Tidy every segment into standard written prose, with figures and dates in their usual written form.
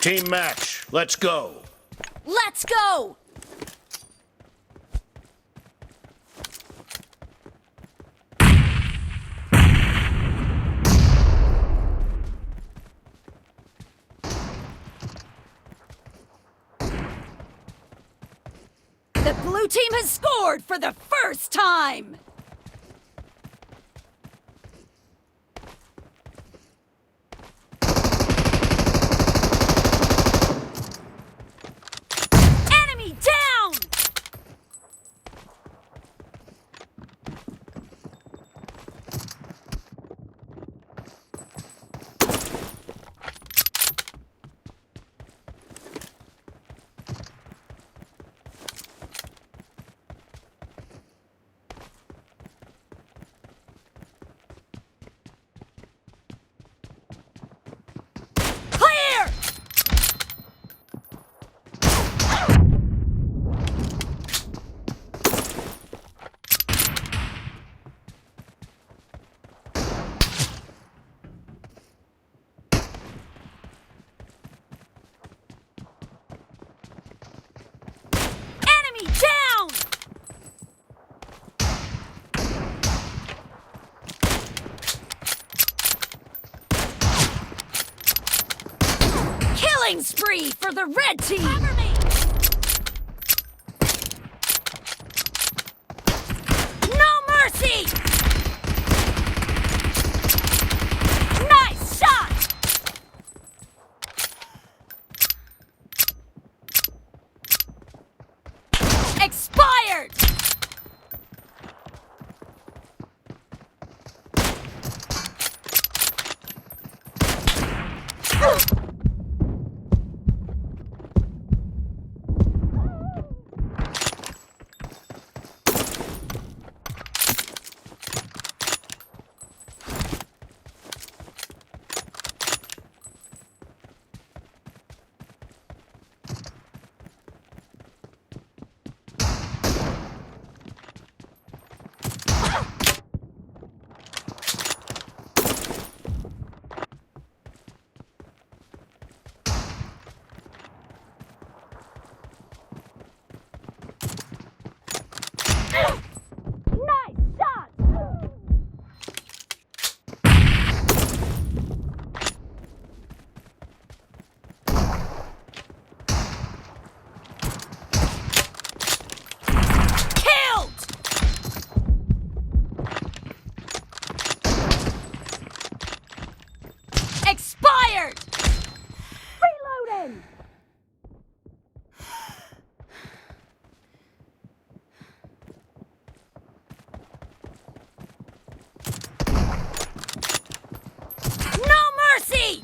Team match, let's go. Let's go! The blue team has scored for the first time! Enemy down! Clear! Enemy down! Killing spree for the red team! Cover me! No mercy! Nice shot! Expired! Nice shot! Killed! Expired! Reloading! No mercy!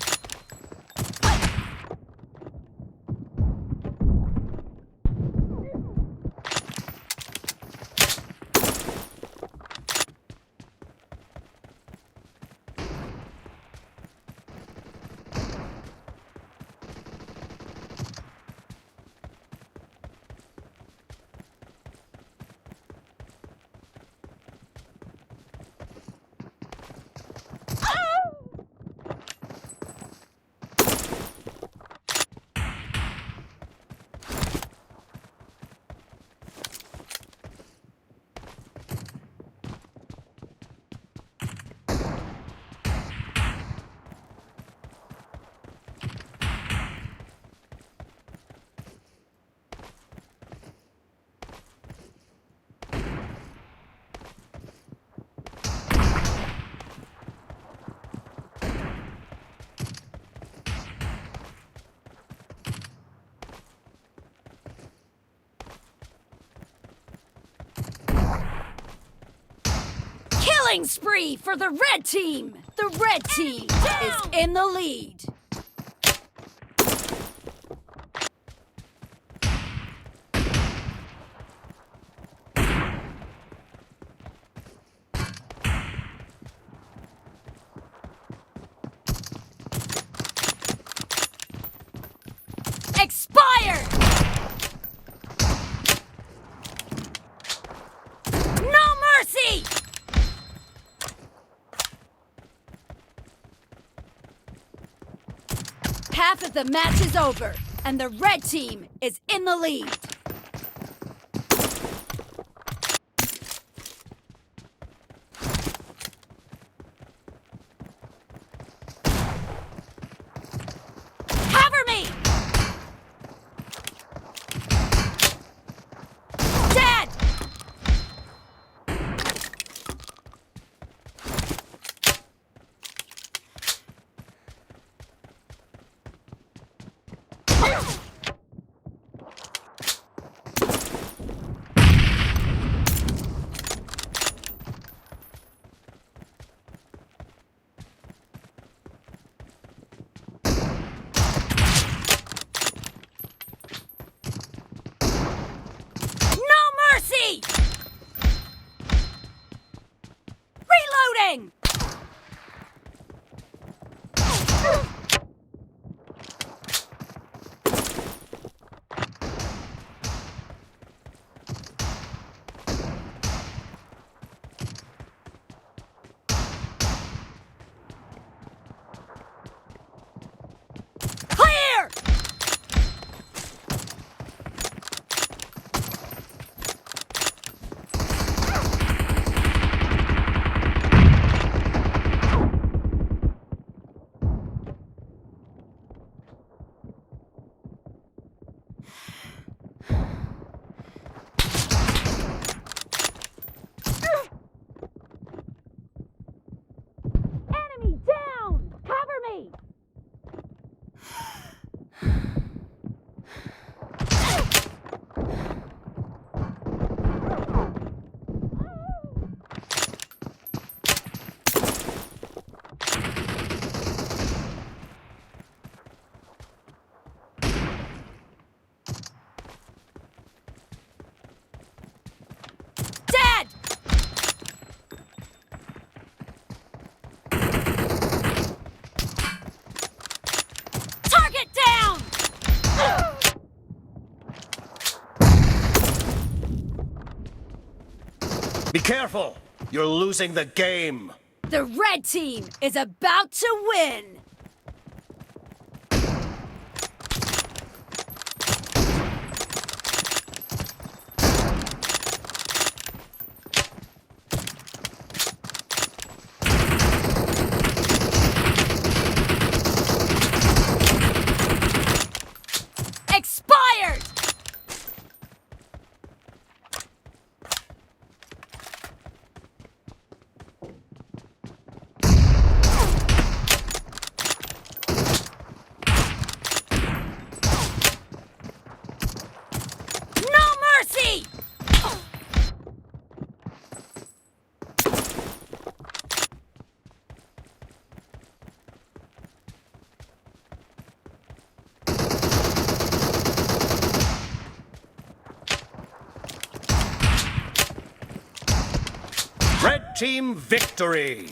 Killing spree for the red team! The red team is in the lead. Expired! No mercy! half of the match is over, and the red team is in the lead. Cover me! Dead! Mercy! Reloading! Clear! Enemy down! Cover me! Dead! Target down! Be careful! You're losing the game! The red team is about to win! Expired! No mercy! Red team victory!